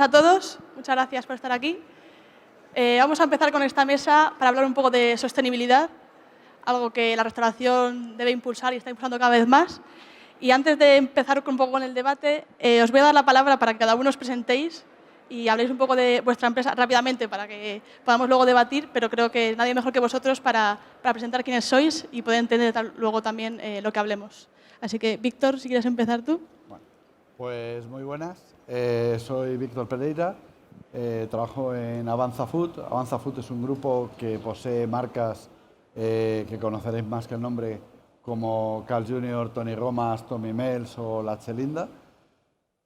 a todos. Muchas gracias por estar aquí. Vamos a empezar con esta mesa para hablar un poco de sostenibilidad, algo que la restauración debe impulsar y está impulsando cada vez más. Y antes de empezar un poco con el debate, os voy a dar la palabra para que cada uno os presentéis y habléis un poco de vuestra empresa rápidamente para que podamos luego debatir, pero creo que nadie mejor que vosotros para presentar quiénes sois y poder entender luego también lo que hablemos. Así que, Víctor, si quieres empezar tú. Bueno, pues muy buenas. Soy Víctor Pereira. Trabajo en Avanza Food. Avanza Food es un grupo que posee marcas que conoceréis más que el nombre, como Carl Jr., Tony Romas, Tommy Mells o La Chelinda.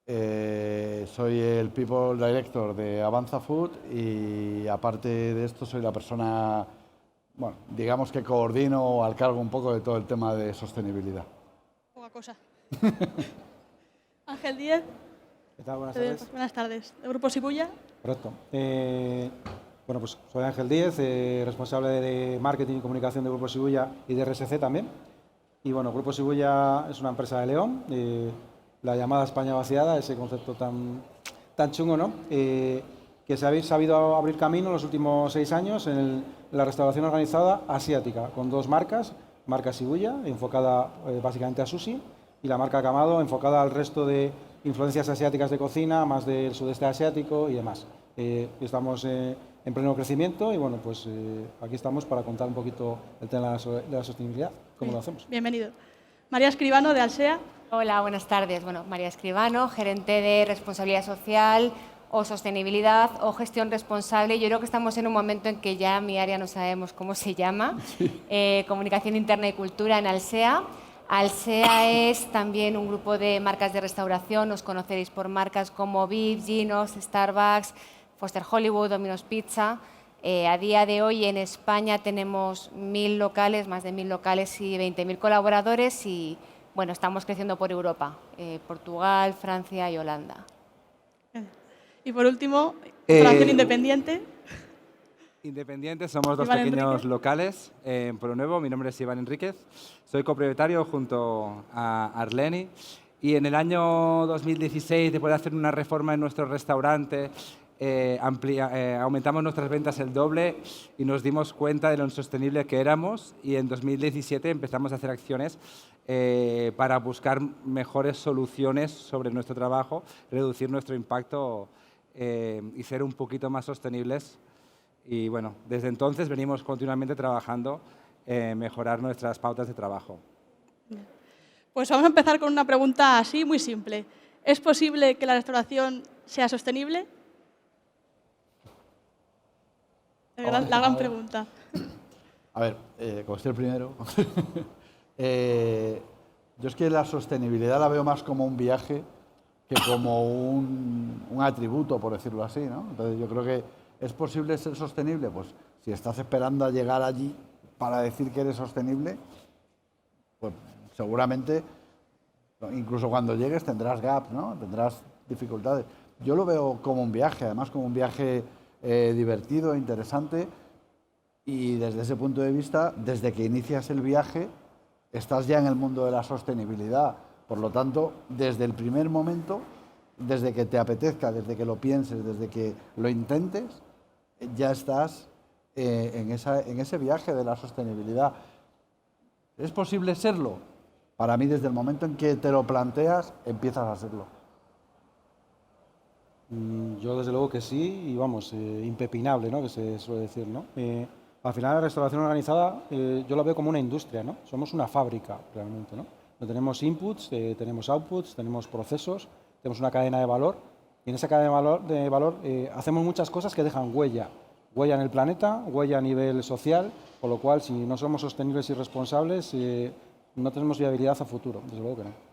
Soy el People Director de Avanza Food y aparte de esto soy la persona, bueno, digamos que coordino al cargo un poco de todo el tema de sostenibilidad. Poca cosa. Ángel Díez. ¿Qué tal? Buenas tardes. Buenas tardes. ¿De Grupo Shibuya? Correcto. Bueno, pues soy Ángel Díez, responsable de Marketing y Comunicación de Grupo Shibuya y de RSC también. Y bueno, Grupo Shibuya es una empresa de León, la llamada España vaciada, ese concepto tan chungo, ¿no? Que se habéis sabido abrir camino en los últimos 6 años en la restauración organizada asiática, con 2 marcas, marca Shibuya, enfocada básicamente a sushi, y la marca Kamado, enfocada al resto de influencias asiáticas de cocina, más del sudeste asiático y demás. Estamos en pleno crecimiento y bueno, pues aquí estamos para contar un poquito el tema de la sostenibilidad, cómo lo hacemos. Bienvenido. María Escribano, de Alsea. Hola, buenas tardes. Bueno, María Escribano, gerente de responsabilidad social o sostenibilidad o gestión responsable. Yo creo que estamos en un momento en que ya mi área no sabemos cómo se llama. Sí. Comunicación interna y cultura en Alsea. Alsea es también un grupo de marcas de restauración. Os conoceréis por marcas como Vips, Ginos, Starbucks, Foster Hollywood, Domino's Pizza. A día de hoy en España tenemos 1.000 locales, más de 1.000 locales y 20.000 colaboradores y bueno, estamos creciendo por Europa, Portugal, Francia y Holanda. Y por último, restauración independiente. Independientes, somos 2 Iván pequeños Enríquez. locales en Pueblo Nuevo. Mi nombre es Iván Enríquez, soy copropietario junto a Arleni y en el año 2016, después de hacer una reforma en nuestro restaurante, aumentamos nuestras ventas el doble y nos dimos cuenta de lo insostenible que éramos y en 2017 empezamos a hacer acciones para buscar mejores soluciones sobre nuestro trabajo, reducir nuestro impacto y ser un poquito más sostenibles. Y bueno, desde entonces venimos continuamente trabajando en mejorar nuestras pautas de trabajo. Pues vamos a empezar con una pregunta así, muy simple. ¿Es posible que la restauración sea sostenible? La gran pregunta. A ver, como estoy el primero, yo es que la sostenibilidad la veo más como un viaje que como un atributo, por decirlo así, ¿no? Entonces yo creo que ¿es posible ser sostenible? Pues si estás esperando a llegar allí para decir que eres sostenible, pues seguramente, incluso cuando llegues tendrás gaps, ¿no? Tendrás dificultades. Yo lo veo como un viaje, además como un viaje divertido, interesante, y desde ese punto de vista, desde que inicias el viaje, estás ya en el mundo de la sostenibilidad. Por lo tanto, desde el primer momento, desde que te apetezca, desde que lo pienses, desde que lo intentes, ya estás en ese viaje de la sostenibilidad. ¿Es posible serlo? Para mí, desde el momento en que te lo planteas, empiezas a serlo. Yo desde luego que sí, y vamos, impepinable, ¿no? Que se suele decir, ¿no? Al final la restauración organizada yo la veo como una industria, ¿no? Somos una fábrica realmente, ¿no? Tenemos inputs, tenemos outputs, tenemos procesos, tenemos una cadena de valor y en esa cadena de valor hacemos muchas cosas que dejan huella en el planeta, huella a nivel social, con lo cual si no somos sostenibles y responsables no tenemos viabilidad a futuro, desde luego que no.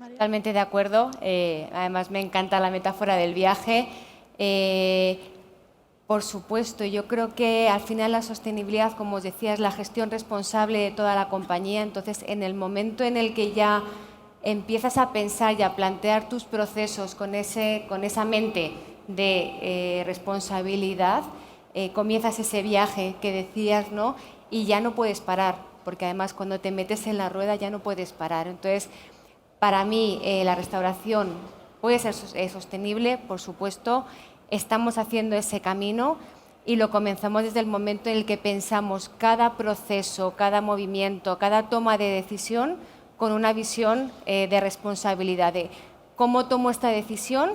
Totalmente de acuerdo. Además, me encanta la metáfora del viaje. Por supuesto, yo creo que al final la sostenibilidad, como os decía, es la gestión responsable de toda la compañía. Entonces, en el momento en el que ya empiezas a pensar y a plantear tus procesos con esa mente de responsabilidad, comienzas ese viaje que decías, ¿no? Y ya no puedes parar, porque además cuando te metes en la rueda ya no puedes parar. Entonces, para mí, la restauración puede ser sostenible, por supuesto. Estamos haciendo ese camino y lo comenzamos desde el momento en el que pensamos cada proceso, cada movimiento, cada toma de decisión con una visión de responsabilidad, de cómo tomo esta decisión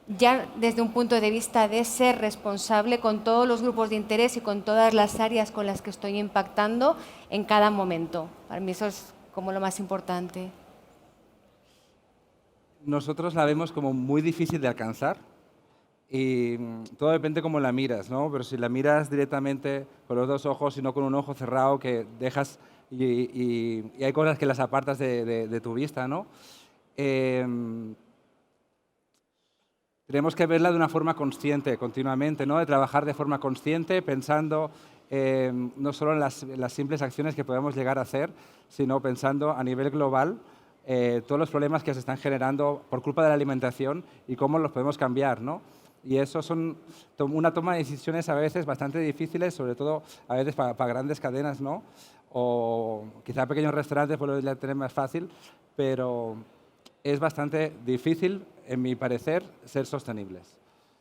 ya desde un punto de vista de ser responsable con todos los grupos de interés y con todas las áreas con las que estoy impactando en cada momento. Para mí eso es como lo más importante. Nosotros la vemos como muy difícil de alcanzar y todo depende cómo la miras, ¿no? Pero si la miras directamente con los dos ojos y no con un ojo cerrado que dejas y hay cosas que las apartas de tu vista, ¿no? Tenemos que verla de una forma consciente continuamente, ¿no? De trabajar de forma consciente, pensando no solo en las simples acciones que podemos llegar a hacer, sino pensando a nivel global todos los problemas que se están generando por culpa de la alimentación y cómo los podemos cambiar, ¿no? Y eso son una toma de decisiones a veces bastante difíciles, sobre todo a veces para grandes cadenas, ¿no? O quizá pequeños restaurantes pueden tener más fácil, pero es bastante difícil, en mi parecer, ser sostenibles.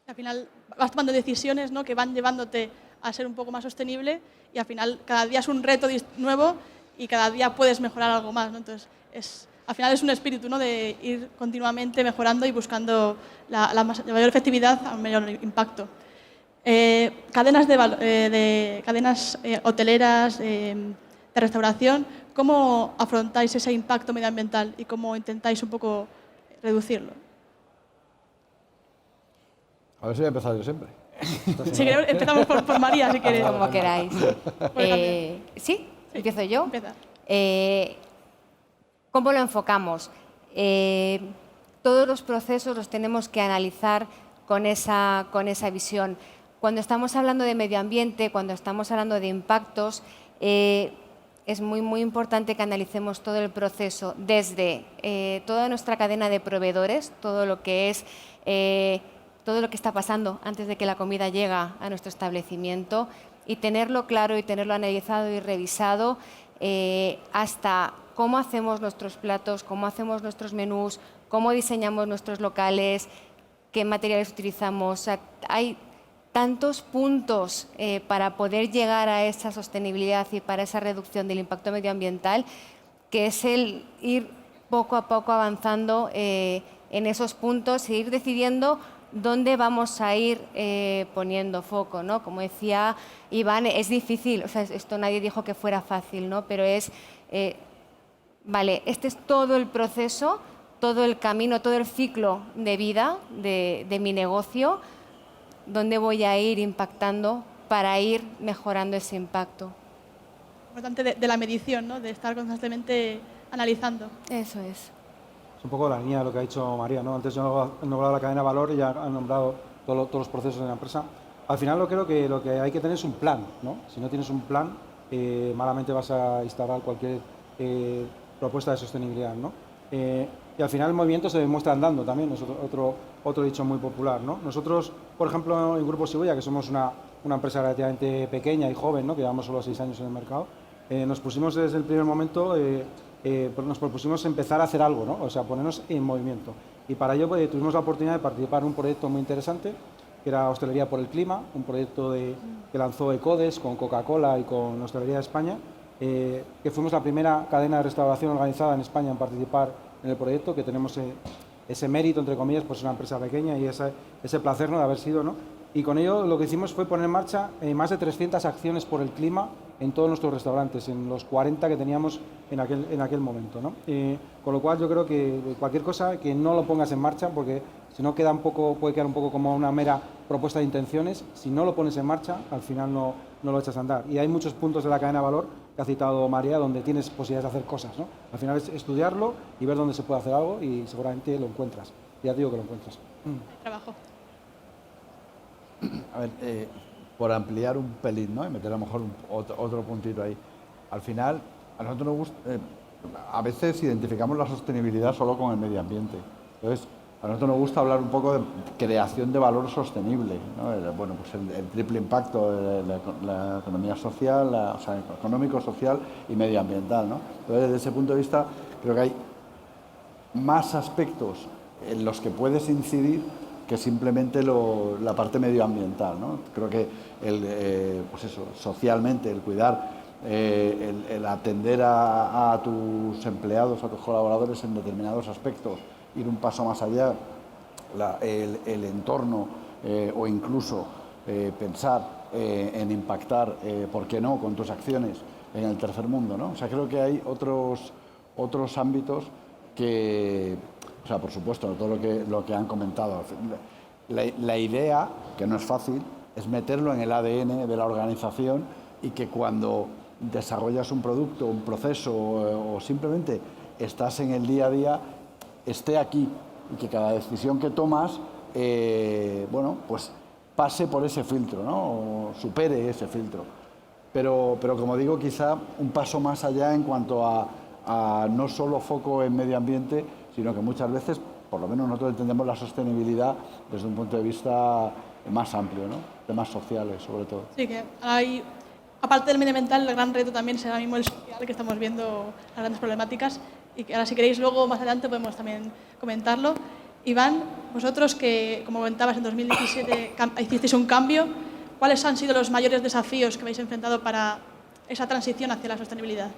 Al final vas tomando decisiones, ¿no?, que van llevándote a ser un poco más sostenible y al final cada día es un reto nuevo y cada día puedes mejorar algo más, ¿no? Entonces, al final es un espíritu, ¿no?, de ir continuamente mejorando y buscando la mayor efectividad a un mayor impacto. Cadenas hoteleras, de restauración, ¿cómo afrontáis ese impacto medioambiental y cómo intentáis un poco reducirlo? A ver si voy a empezar yo siempre. Si queréis, empezamos por María, si queréis. Como queráis. ¿Sí? ¿Empiezo yo? Empieza. ¿Cómo lo enfocamos? Todos los procesos los tenemos que analizar con esa visión. Cuando estamos hablando de medio ambiente, cuando estamos hablando de impactos, es muy importante que analicemos todo el proceso desde toda nuestra cadena de proveedores, todo lo que es todo lo que está pasando antes de que la comida llega a nuestro establecimiento y tenerlo claro y tenerlo analizado y revisado hasta cómo hacemos nuestros platos, cómo hacemos nuestros menús, cómo diseñamos nuestros locales, qué materiales utilizamos. O sea, hay tantos puntos para poder llegar a esa sostenibilidad y para esa reducción del impacto medioambiental, que es el ir poco a poco avanzando en esos puntos e ir decidiendo dónde vamos a ir poniendo foco, ¿no? Como decía Iván, es difícil, o sea, esto nadie dijo que fuera fácil, ¿no? Pero es, vale, este es todo el proceso, todo el camino, todo el ciclo de vida de mi negocio, dónde voy a ir impactando para ir mejorando ese impacto. Importante de la medición, ¿no?, de estar constantemente analizando. Eso es. Es un poco la línea de lo que ha dicho María, ¿no? Antes yo he nombrado la cadena de valor y ya han nombrado todos los procesos de la empresa. Al final creo que lo que hay que tener es un plan, ¿no? Si no tienes un plan, malamente vas a instaurar cualquier propuesta de sostenibilidad, ¿no? Y al final el movimiento se demuestra andando también, es otro dicho muy popular, ¿no? Nosotros, por ejemplo, en Grupo Shibuya, que somos una empresa relativamente pequeña y joven, ¿no?, que llevamos solo 6 años en el mercado, nos pusimos desde el primer momento, nos propusimos empezar a hacer algo, ¿no? O sea, ponernos en movimiento. Y para ello tuvimos la oportunidad de participar en un proyecto muy interesante, que era Hostelería por el Clima, un proyecto que lanzó Ecodes con Coca-Cola y con Hostelería de España, que fuimos la primera cadena de restauración organizada en España en participar en el proyecto, que tenemos ese mérito, entre comillas, pues una empresa pequeña y ese placer, ¿no?, de haber sido, ¿no? Y con ello lo que hicimos fue poner en marcha más de 300 acciones por el clima en todos nuestros restaurantes, en los 40 que teníamos en aquel momento, ¿no? Con lo cual yo creo que cualquier cosa que no lo pongas en marcha, porque si no puede quedar un poco como una mera propuesta de intenciones, si no lo pones en marcha, al final no lo echas a andar. Y hay muchos puntos de la cadena de valor que ha citado María, donde tienes posibilidades de hacer cosas, ¿no? Al final es estudiarlo y ver dónde se puede hacer algo y seguramente lo encuentras. Ya te digo que lo encuentras. Trabajo. A ver, por ampliar un pelín, ¿no?, y meter a lo mejor otro puntito ahí. Al final, a nosotros nos gusta, a veces identificamos la sostenibilidad solo con el medio ambiente. Entonces, a nosotros nos gusta hablar un poco de creación de valor sostenible, ¿no? Bueno, pues el triple impacto de la economía social, o sea, económico, social y medioambiental, ¿no? Entonces, desde ese punto de vista, creo que hay más aspectos en los que puedes incidir que simplemente la parte medioambiental, ¿no? Creo que pues eso, socialmente, el cuidar, el atender a tus empleados, a tus colaboradores en determinados aspectos, ir un paso más allá, el entorno o incluso pensar en impactar, ¿por qué no?, con tus acciones en el tercer mundo, ¿no? O sea, creo que hay otros ámbitos que, o sea, por supuesto, todo lo que han comentado. La idea, que no es fácil, es meterlo en el ADN de la organización y que cuando desarrollas un producto, un proceso o simplemente estás en el día a día, esté aquí y que cada decisión que tomas, bueno, pues pase por ese filtro, ¿no? O supere ese filtro. Pero como digo, quizá un paso más allá en cuanto a no solo foco en medio ambiente, sino que muchas veces, por lo menos nosotros entendemos la sostenibilidad desde un punto de vista más amplio, ¿no? Temas sociales, sobre todo. Sí, que hay, aparte del medioambiental, el gran reto también será mismo el social, que estamos viendo las grandes problemáticas, y que ahora, si queréis, luego más adelante podemos también comentarlo. Iván, vosotros que, como comentabas, en 2017 hicisteis un cambio, ¿cuáles han sido los mayores desafíos que habéis enfrentado para esa transición hacia la sostenibilidad?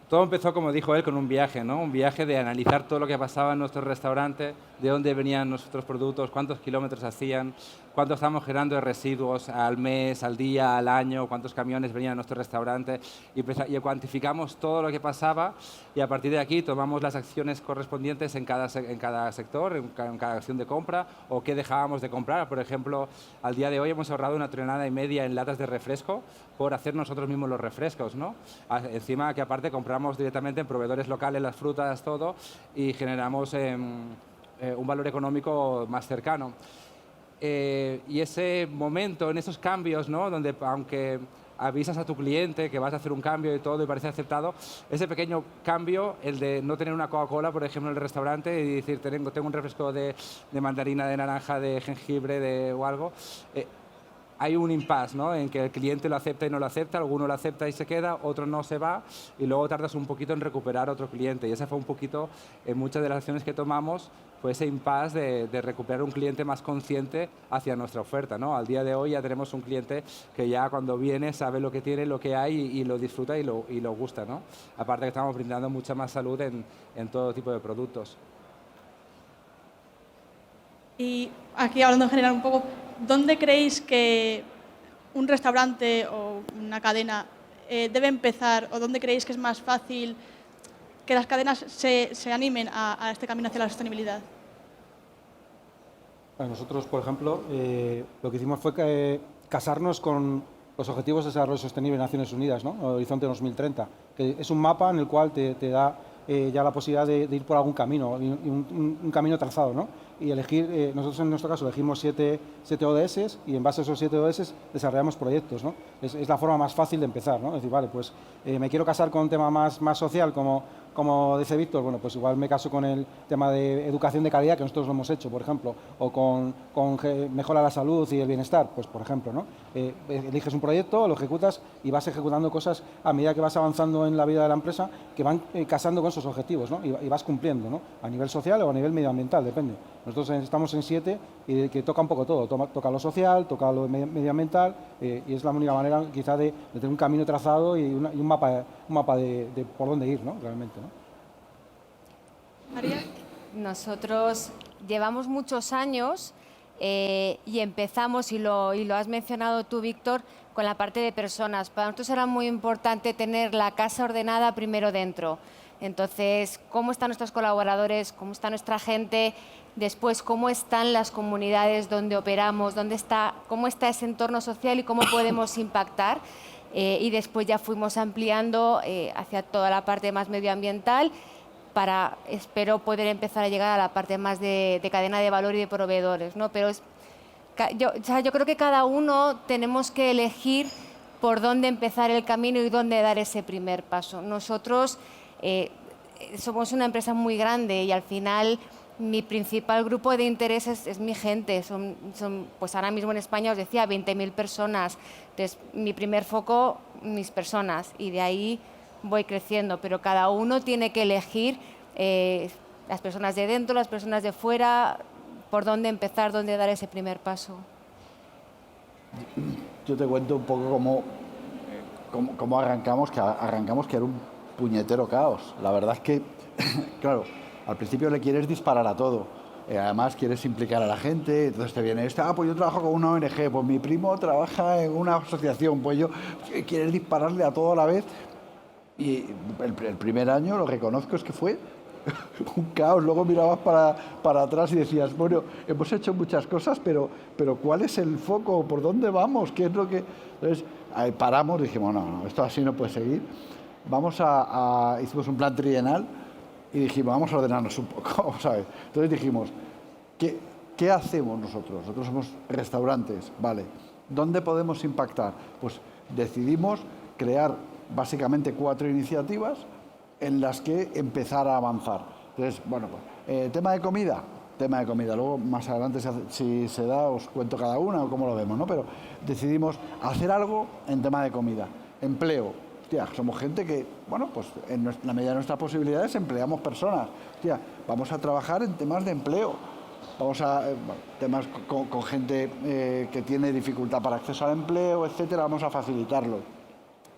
Todo empezó, como dijo él, con un viaje, ¿no? Un viaje de analizar todo lo que pasaba en nuestro restaurante, de dónde venían nuestros productos, cuántos kilómetros hacían, cuánto estábamos generando de residuos al mes, al día, al año, cuántos camiones venían a nuestro restaurante, y cuantificamos todo lo que pasaba, y a partir de aquí tomamos las acciones correspondientes en cada sector, en cada acción de compra, o qué dejábamos de comprar. Por ejemplo, al día de hoy hemos ahorrado 1,5 toneladas en latas de refresco por hacer nosotros mismos los refrescos, ¿no? Encima que aparte compramos directamente en proveedores locales las frutas, todo, y generamos un valor económico más cercano. Y ese momento, en esos cambios, ¿no?, donde aunque avisas a tu cliente que vas a hacer un cambio y todo y parece aceptado, ese pequeño cambio, el de no tener una Coca-Cola, por ejemplo, en el restaurante y decir, tengo un refresco de mandarina, de naranja, de jengibre o algo, hay un impasse, ¿no?, en que el cliente lo acepta y no lo acepta, alguno lo acepta y se queda, otro no se va, y luego tardas un poquito en recuperar otro cliente. Y ese fue un poquito, en muchas de las acciones que tomamos, fue ese impasse de recuperar un cliente más consciente hacia nuestra oferta, ¿no? Al día de hoy ya tenemos un cliente que ya cuando viene sabe lo que tiene, lo que hay y lo disfruta y lo gusta, ¿no? Aparte que estamos brindando mucha más salud en todo tipo de productos. Y aquí, hablando en general un poco, ¿dónde creéis que un restaurante o una cadena debe empezar, o dónde creéis que es más fácil que las cadenas se animen a este camino hacia la sostenibilidad? Bueno, nosotros, por ejemplo, lo que hicimos fue casarnos con los Objetivos de Desarrollo Sostenible de Naciones Unidas, ¿no? Horizonte 2030, que es un mapa en el cual te da ya la posibilidad de ir por algún camino, un camino trazado, ¿no? Y elegir, nosotros en nuestro caso elegimos 7 ODS y en base a esos 7 ODS desarrollamos proyectos, ¿no? Es la forma más fácil de empezar, ¿no? Es decir, vale, pues me quiero casar con un tema más social, como dice Víctor, bueno, pues igual me caso con el tema de educación de calidad, que nosotros lo hemos hecho, por ejemplo, o con mejora la salud y el bienestar, pues por ejemplo, ¿no? Eliges un proyecto, lo ejecutas y vas ejecutando cosas a medida que vas avanzando en la vida de la empresa que van casando con esos objetivos, ¿no? Y vas cumpliendo, ¿no? A nivel social o a nivel medioambiental, depende. Nosotros estamos en 7 y que toca un poco todo, toca lo social, toca lo medioambiental y es la única manera quizá de tener un camino trazado y un mapa de por dónde ir, ¿no? Realmente, ¿no? María. Nosotros llevamos muchos años y empezamos, y lo has mencionado tú, Víctor, con la parte de personas. Para nosotros era muy importante tener la casa ordenada primero dentro. Entonces, ¿cómo están nuestros colaboradores? ¿Cómo está nuestra gente? Después, ¿cómo están las comunidades donde operamos? ¿Cómo está ese entorno social y cómo podemos impactar? Y después ya fuimos ampliando hacia toda la parte más medioambiental para, espero, poder empezar a llegar a la parte más de cadena de valor y de proveedores, ¿no? Pero yo creo que cada uno tenemos que elegir por dónde empezar el camino y dónde dar ese primer paso. Nosotros somos una empresa muy grande y al final mi principal grupo de intereses es mi gente. Pues ahora mismo en España, os decía, 20.000 personas. Entonces, mi primer foco, mis personas, y de ahí voy creciendo. Pero cada uno tiene que elegir las personas de dentro, las personas de fuera, por dónde empezar, dónde dar ese primer paso. Yo te cuento un poco cómo arrancamos, que era un puñetero caos. La verdad es que, claro, al principio le quieres disparar a todo. Además quieres implicar a la gente, entonces te viene pues yo trabajo con una ONG, pues mi primo trabaja en una asociación, pues yo quieres dispararle a todo a la vez. Y el primer año, lo reconozco, es que fue un caos. Luego mirabas para atrás y decías, bueno, hemos hecho muchas cosas, pero ¿cuál es el foco? ¿Por dónde vamos? ¿Qué es lo que...? Entonces, ahí paramos y dijimos, no, esto así no puede seguir. Hicimos un plan trienal y dijimos, vamos a ordenarnos un poco, ¿sabes? Entonces dijimos, ¿qué hacemos nosotros? Nosotros somos restaurantes, ¿vale? ¿Dónde podemos impactar? Pues decidimos crear básicamente 4 iniciativas en las que empezar a avanzar. Entonces, bueno, pues, tema de comida. Luego, más adelante, si se da, os cuento cada una o cómo lo vemos, ¿no? Pero decidimos hacer algo en tema de comida. Empleo. Hostia, somos gente que, bueno, pues en la medida de nuestras posibilidades empleamos personas. Hostia, vamos a trabajar en temas de empleo. Vamos a temas con gente que tiene dificultad para acceso al empleo, etcétera, vamos a facilitarlo.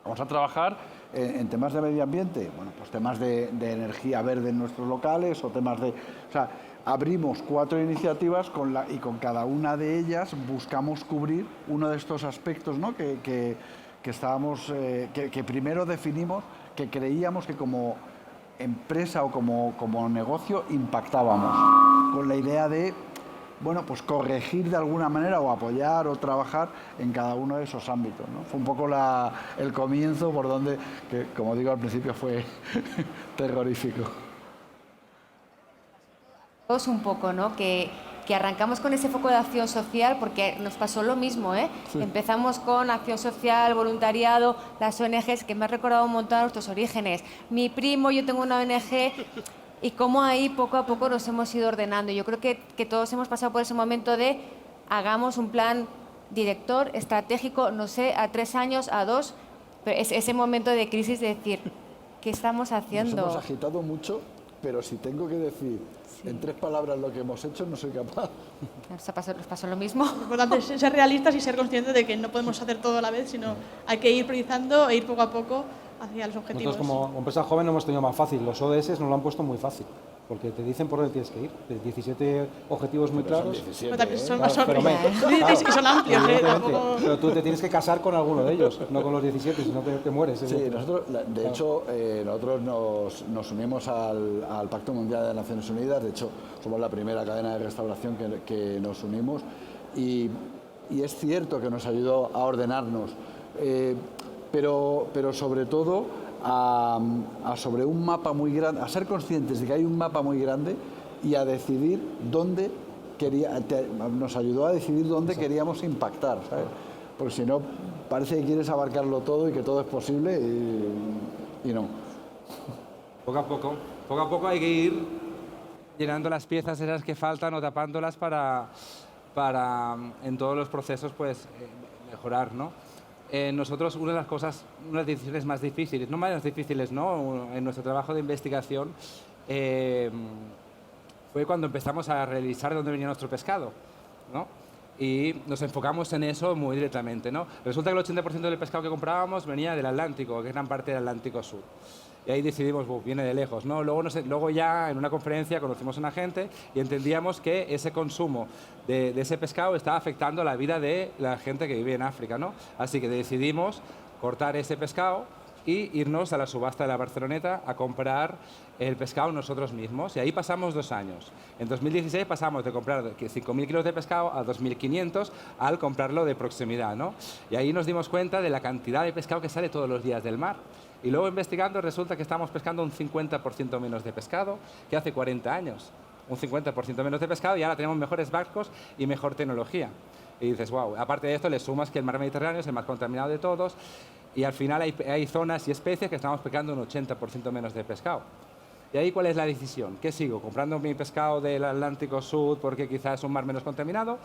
Vamos a trabajar en temas de medio ambiente, bueno, pues temas de energía verde en nuestros locales o temas de... O sea, abrimos 4 iniciativas y con cada una de ellas buscamos cubrir uno de estos aspectos, ¿no? que primero definimos, que creíamos que como empresa o como negocio impactábamos, con la idea de, bueno, pues corregir de alguna manera o apoyar o trabajar en cada uno de esos ámbitos, ¿no? Fue un poco el comienzo por donde, que como digo al principio, fue terrorífico. Todos un poco, ¿no? Que arrancamos con ese foco de acción social porque nos pasó lo mismo, ¿eh? Sí. Empezamos con acción social, voluntariado, las ONGs, que me ha recordado un montón a nuestros orígenes. Mi primo, yo tengo una ONG... Y cómo ahí poco a poco nos hemos ido ordenando. Yo creo que todos hemos pasado por ese momento de hagamos un plan director, estratégico, no sé, a 3 años, a 2, pero es ese momento de crisis de decir, ¿qué estamos haciendo? Nos hemos agitado mucho, pero si tengo que decir en 3 palabras lo que hemos hecho, no soy capaz. ¿Nos pasó lo mismo? Lo importante es ser realistas y ser conscientes de que no podemos hacer todo a la vez, sino hay que ir priorizando e ir poco a poco hacia los objetivos. Nosotros como empresa joven lo hemos tenido más fácil. Los ODS nos lo han puesto muy fácil, porque te dicen por dónde tienes que ir. 17 objetivos muy claros. Son 17, son más claro, y son amplios. Tampoco... Pero tú te tienes que casar con alguno de ellos, no con los 17, si no te mueres. Sí, nosotros, de hecho, nosotros nos unimos al Pacto Mundial de Naciones Unidas. De hecho, somos la primera cadena de restauración que nos unimos. Y es cierto que nos ayudó a ordenarnos. Pero sobre todo sobre un mapa muy grande, a ser conscientes de que hay un mapa muy grande y a decidir dónde nos ayudó a decidir dónde queríamos impactar, ¿sabes? Porque si no, parece que quieres abarcarlo todo y que todo es posible y no. Poco a poco hay que ir llenando las piezas esas que faltan o tapándolas para en todos los procesos pues mejorar, ¿no? Nosotros una de las decisiones más difíciles, no más difíciles, ¿no? En nuestro trabajo de investigación fue cuando empezamos a revisar de dónde venía nuestro pescado, ¿no? Y nos enfocamos en eso muy directamente, ¿no? Resulta que el 80% del pescado que comprábamos venía del Atlántico, que es gran parte del Atlántico Sur. Y ahí decidimos, viene de lejos, ¿no? Luego ya en una conferencia conocimos a una gente y entendíamos que ese consumo de ese pescado estaba afectando la vida de la gente que vive en África, ¿no? Así que decidimos cortar ese pescado y irnos a la subasta de la Barceloneta a comprar el pescado nosotros mismos. Y ahí pasamos 2 años. En 2016 pasamos de comprar 5.000 kilos de pescado a 2.500 al comprarlo de proximidad, ¿no? Y ahí nos dimos cuenta de la cantidad de pescado que sale todos los días del mar. Y luego investigando resulta que estamos pescando un 50% menos de pescado que hace 40 años. Un 50% menos de pescado y ahora tenemos mejores barcos y mejor tecnología. Y dices, wow, aparte de esto le sumas que el mar Mediterráneo es el más contaminado de todos y al final hay zonas y especies que estamos pescando un 80% menos de pescado. ¿Y ahí cuál es la decisión? ¿Qué sigo? ¿Comprando mi pescado del Atlántico Sur porque quizás es un mar menos contaminado?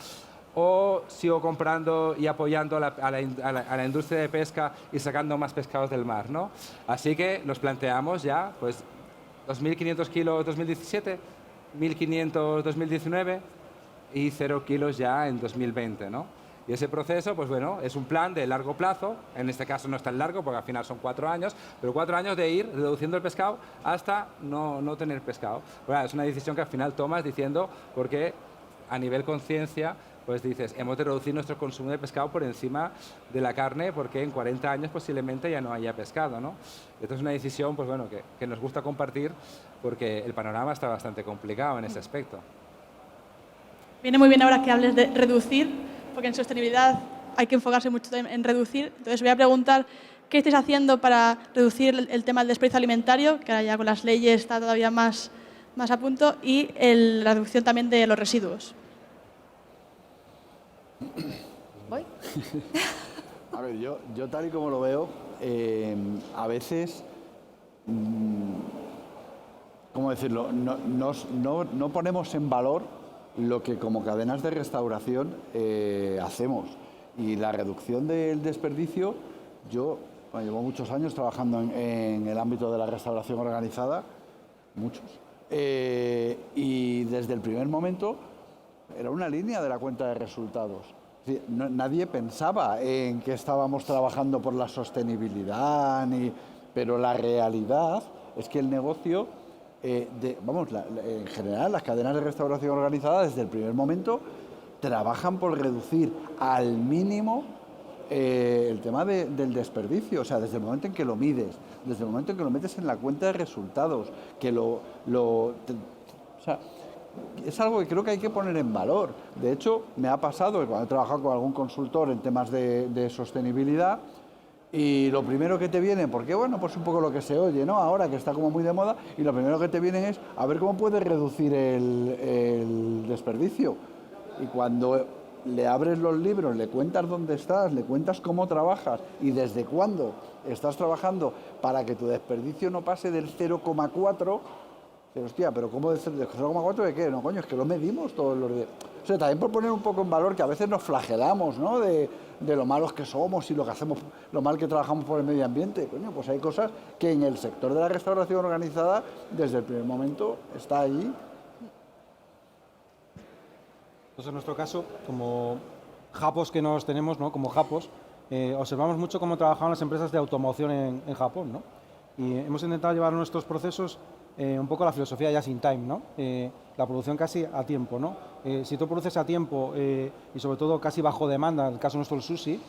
¿O sigo comprando y apoyando a la industria de pesca y sacando más pescados del mar, ¿no? Así que nos planteamos ya, pues, 2.500 kilos 2017, 1.500 2019 y 0 kilos ya en 2020, ¿no? Y ese proceso, pues bueno, es un plan de largo plazo, en este caso no es tan largo porque al final son 4 años, pero 4 años de ir reduciendo el pescado hasta no tener pescado. Bueno, es una decisión que al final tomas diciendo, porque a nivel conciencia, pues dices, hemos de reducir nuestro consumo de pescado por encima de la carne porque en 40 años posiblemente ya no haya pescado, ¿no? Esto es una decisión, pues bueno, que nos gusta compartir porque el panorama está bastante complicado en ese aspecto. Viene muy bien ahora que hables de reducir, porque en sostenibilidad hay que enfocarse mucho en reducir. Entonces voy a preguntar qué estáis haciendo para reducir el tema del desperdicio alimentario, que ahora ya con las leyes está todavía más a punto, y la reducción también de los residuos. ¿Voy? A ver, yo tal y como lo veo, a veces, ¿cómo decirlo? No ponemos en valor lo que como cadenas de restauración hacemos. Y la reducción del desperdicio, yo llevo muchos años trabajando en el ámbito de la restauración organizada, muchos, y desde el primer momento era una línea de la cuenta de resultados. Es decir, nadie pensaba en que estábamos trabajando por la sostenibilidad, pero la realidad es que el negocio, en general, las cadenas de restauración organizada desde el primer momento trabajan por reducir al mínimo el tema del desperdicio. O sea, desde el momento en que lo mides, desde el momento en que lo metes en la cuenta de resultados, que o sea, es algo que creo que hay que poner en valor. De hecho, me ha pasado que cuando he trabajado con algún consultor en temas de sostenibilidad, y lo primero que te viene, porque bueno, pues un poco lo que se oye, ¿no? Ahora que está como muy de moda, y lo primero que te viene es a ver cómo puedes reducir el desperdicio. Y cuando le abres los libros, le cuentas dónde estás, le cuentas cómo trabajas y desde cuándo estás trabajando para que tu desperdicio no pase del 0,4, hostia, pero ¿cómo del 0,4 de qué? No, coño, es que lo medimos todos los días. O sea, también por poner un poco en valor que a veces nos flagelamos, ¿no? De lo malos que somos y lo que hacemos, lo mal que trabajamos por el medio ambiente. Coño, pues hay cosas que en el sector de la restauración organizada, desde el primer momento, está ahí. Pues en nuestro caso, como japos que nos tenemos, ¿no? Como japos, observamos mucho cómo trabajaban las empresas de automoción en Japón, ¿no? Y hemos intentado llevar nuestros procesos un poco a la filosofía just in time, ¿no? La producción casi a tiempo, ¿no? Si tú produces a tiempo y sobre todo casi bajo demanda, en el caso nuestro el sushi,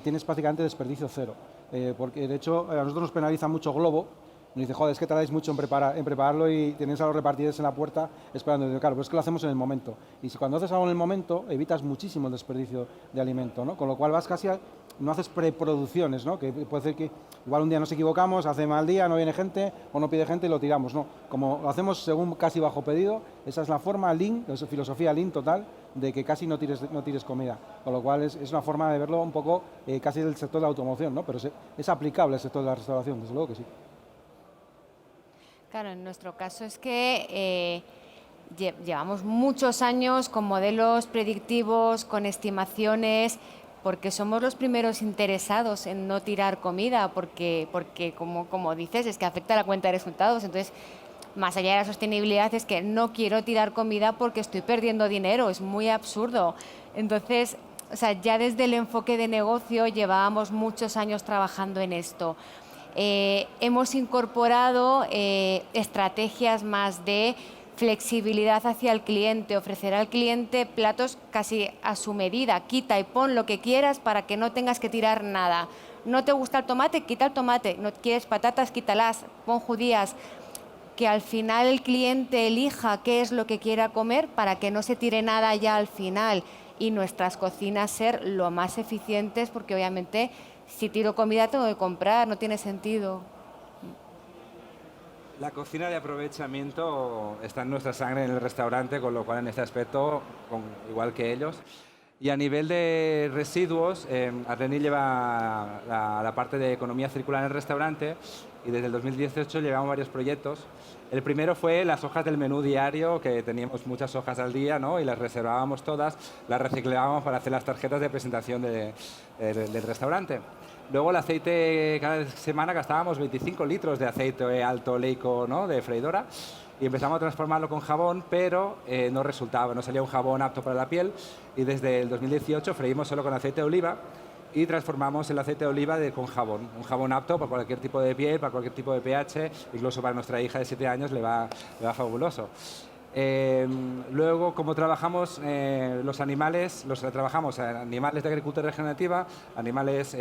tienes prácticamente desperdicio cero. Porque de hecho a nosotros nos penaliza mucho Globo. Nos dice, joder, es que tardáis mucho en prepararlo y tenéis a los repartidores en la puerta esperando. Claro, pero es que lo hacemos en el momento. Y si cuando haces algo en el momento, evitas muchísimo el desperdicio de alimento, ¿no? Con lo cual vas casi no haces preproducciones, ¿no? Que puede ser que igual un día nos equivocamos, hace mal día, no viene gente o no pide gente y lo tiramos, ¿no? Como lo hacemos según casi bajo pedido, esa es la forma Lean, es filosofía Lean total, de que casi no tires comida. Con lo cual es una forma de verlo un poco casi del sector de la automoción, ¿no? Pero es aplicable al sector de la restauración, desde luego que sí. Claro, en nuestro caso es que llevamos muchos años con modelos predictivos, con estimaciones, porque somos los primeros interesados en no tirar comida, porque como dices, es que afecta a la cuenta de resultados. Entonces, más allá de la sostenibilidad, es que no quiero tirar comida porque estoy perdiendo dinero, es muy absurdo. Entonces, o sea, ya desde el enfoque de negocio llevábamos muchos años trabajando en esto. Hemos incorporado estrategias más de flexibilidad hacia el cliente, ofrecer al cliente platos casi a su medida, quita y pon lo que quieras para que no tengas que tirar nada. ¿No te gusta el tomate? Quita el tomate. ¿No quieres patatas? Quítalas, pon judías. Que al final el cliente elija qué es lo que quiera comer para que no se tire nada ya al final y nuestras cocinas ser lo más eficientes, porque obviamente si tiro comida tengo que comprar, no tiene sentido. La cocina de aprovechamiento está en nuestra sangre en el restaurante, con lo cual en este aspecto, igual que ellos. Y a nivel de residuos, Arleni lleva la parte de economía circular en el restaurante y desde el 2018 llevamos varios proyectos. El primero fue las hojas del menú diario, que teníamos muchas hojas al día, ¿no? Y las reservábamos todas, las reciclábamos para hacer las tarjetas de presentación del restaurante. Luego el aceite, cada semana gastábamos 25 litros de aceite alto oleico, ¿no? De freidora. Y empezamos a transformarlo con jabón, pero no resultaba, no salía un jabón apto para la piel. Y desde el 2018 freímos solo con aceite de oliva y transformamos el aceite de oliva con jabón. Un jabón apto para cualquier tipo de piel, para cualquier tipo de pH, incluso para nuestra hija de 7 años le va fabuloso. Luego, como trabajamos los animales, trabajamos animales de agricultura regenerativa, animales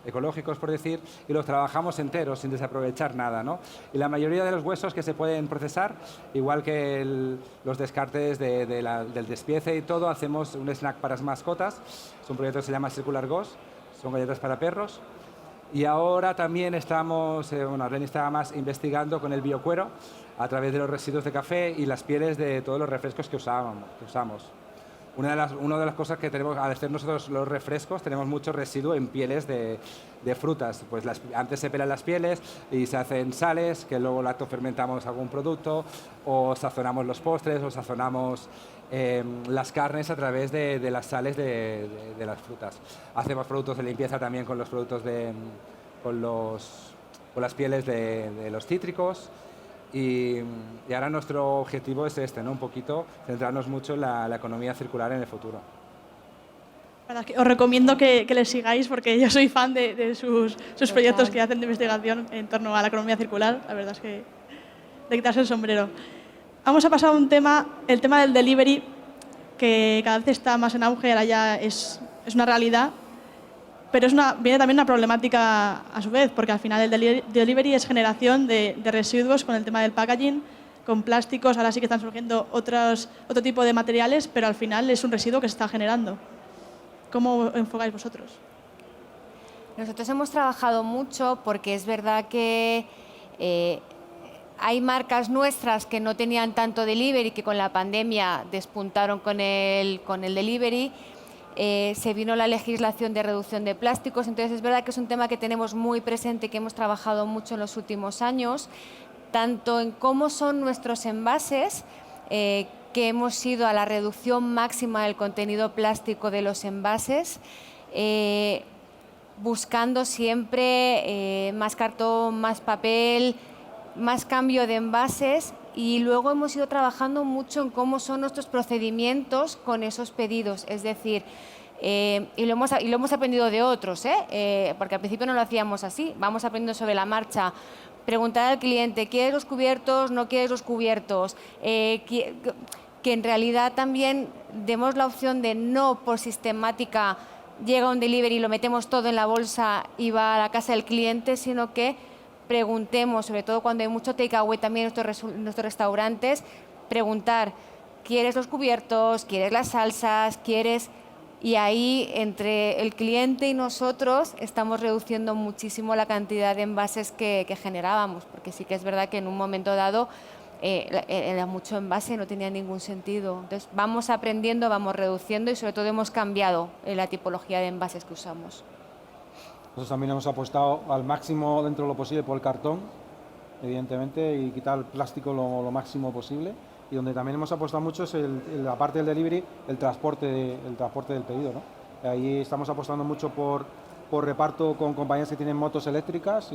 ecológicos, por decir, y los trabajamos enteros, sin desaprovechar nada, ¿no? Y la mayoría de los huesos que se pueden procesar, igual que los descartes del despiece y todo, hacemos un snack para mascotas. Es un proyecto que se llama Circular Ghost, son galletas para perros. Y ahora también estamos, Arleni estaba más investigando con el biocuero a través de los residuos de café y las pieles de todos los refrescos que usamos. Una de las cosas que tenemos, al hacer nosotros los refrescos, tenemos mucho residuo en pieles de frutas. Pues antes se pelan las pieles y se hacen sales, que luego lactofermentamos algún producto, o sazonamos los postres, o sazonamos las carnes a través de las sales de las frutas. Hacemos productos de limpieza también con los productos con las pieles de los cítricos. Y ahora nuestro objetivo es este, ¿no? Un poquito centrarnos mucho en la economía circular en el futuro. La verdad es que os recomiendo que les sigáis porque yo soy fan de sus proyectos que hacen de investigación en torno a la economía circular. La verdad es que de quitarse el sombrero. Vamos a pasar a un tema, el tema del delivery, que cada vez está más en auge, ahora ya es una realidad. Pero viene también una problemática a su vez, porque al final el delivery es generación de residuos con el tema del packaging, con plásticos, ahora sí que están surgiendo otro tipo de materiales, pero al final es un residuo que se está generando. ¿Cómo enfocáis vosotros? Nosotros hemos trabajado mucho porque es verdad que hay marcas nuestras que no tenían tanto delivery, que con la pandemia despuntaron con el delivery. Se vino la legislación de reducción de plásticos, entonces es verdad que es un tema que tenemos muy presente y que hemos trabajado mucho en los últimos años, tanto en cómo son nuestros envases, que hemos ido a la reducción máxima del contenido plástico de los envases, buscando siempre más cartón, más papel, más cambio de envases. Y luego hemos ido trabajando mucho en cómo son nuestros procedimientos con esos pedidos, es decir, y lo hemos aprendido de otros, porque al principio no lo hacíamos así, vamos aprendiendo sobre la marcha, preguntar al cliente, ¿quieres los cubiertos? ¿No quieres los cubiertos? Que en realidad también demos la opción de no por sistemática llega un delivery y lo metemos todo en la bolsa y va a la casa del cliente, sino que preguntemos, sobre todo cuando hay mucho takeaway también en nuestros restaurantes, preguntar, ¿quieres los cubiertos? ¿Quieres las salsas? ¿Quieres? Y ahí, entre el cliente y nosotros, estamos reduciendo muchísimo la cantidad de envases que generábamos, porque sí que es verdad que en un momento dado era mucho envase, no tenía ningún sentido. Entonces, vamos aprendiendo, vamos reduciendo y sobre todo hemos cambiado la tipología de envases que usamos. Nosotros también hemos apostado al máximo dentro de lo posible por el cartón, evidentemente, y quitar el plástico lo máximo posible. Y donde también hemos apostado mucho es la parte del delivery, el transporte del pedido, ¿no? Ahí estamos apostando mucho por reparto con compañías que tienen motos eléctricas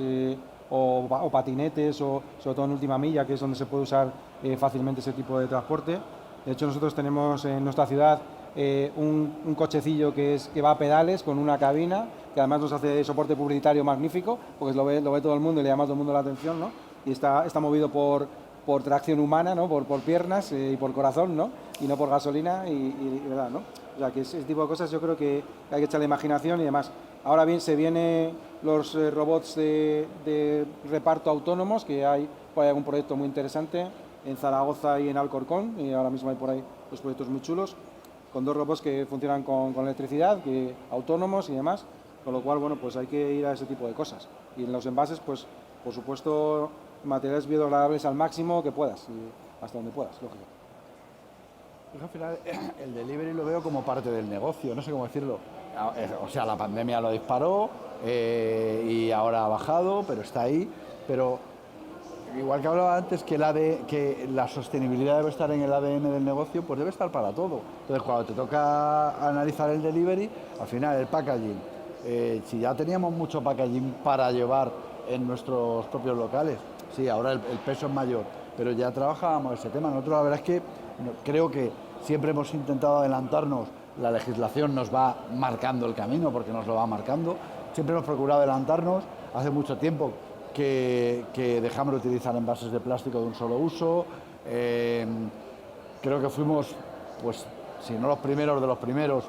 o patinetes, o sobre todo en última milla, que es donde se puede usar fácilmente ese tipo de transporte. De hecho, nosotros tenemos en nuestra ciudad un cochecillo que va a pedales con una cabina, que además nos hace soporte publicitario magnífico, porque lo ve todo el mundo y le llama a todo el mundo la atención, ¿no? Y está movido por tracción humana, ¿no? Por piernas y por corazón, ¿no? Y no por gasolina y verdad, ¿no? O sea, que ese tipo de cosas yo creo que hay que echarle imaginación y demás. Ahora bien, se vienen los robots de reparto autónomos, que hay algún proyecto muy interesante en Zaragoza y en Alcorcón, y ahora mismo hay por ahí los proyectos muy chulos, con 2 robots que funcionan con electricidad, autónomos y demás, con lo cual, bueno, pues hay que ir a ese tipo de cosas. Y en los envases, pues, por supuesto, materiales biodegradables al máximo que puedas, y hasta donde puedas, lógico. Yo al final el delivery lo veo como parte del negocio, no sé cómo decirlo. O sea, la pandemia lo disparó y ahora ha bajado, pero está ahí. Pero igual que hablaba antes que la sostenibilidad debe estar en el ADN del negocio, pues debe estar para todo. Entonces, cuando te toca analizar el delivery, al final el packaging, si ya teníamos mucho packaging para llevar en nuestros propios locales, sí, ahora el peso es mayor, pero ya trabajábamos ese tema. Nosotros la verdad es que creo que siempre hemos intentado adelantarnos, la legislación nos va marcando el camino porque nos lo va marcando, siempre hemos procurado adelantarnos. Hace mucho tiempo que dejamos de utilizar envases de plástico de un solo uso. Creo que fuimos, pues, si no los primeros, de los primeros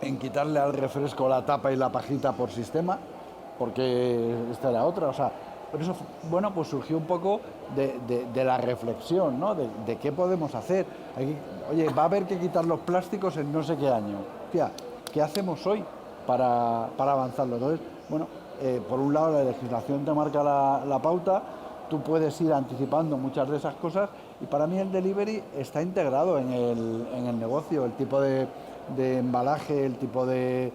en quitarle al refresco la tapa y la pajita por sistema, porque esta era otra. O sea, por eso, bueno, pues surgió un poco de la reflexión, ¿no? De qué podemos hacer. Oye, va a haber que quitar los plásticos en no sé qué año. Tía, ¿qué hacemos hoy para avanzarlo? Entonces, bueno, por un lado la legislación te marca la pauta, tú puedes ir anticipando muchas de esas cosas, y para mí el delivery está integrado en el negocio, el tipo de embalaje, el tipo de...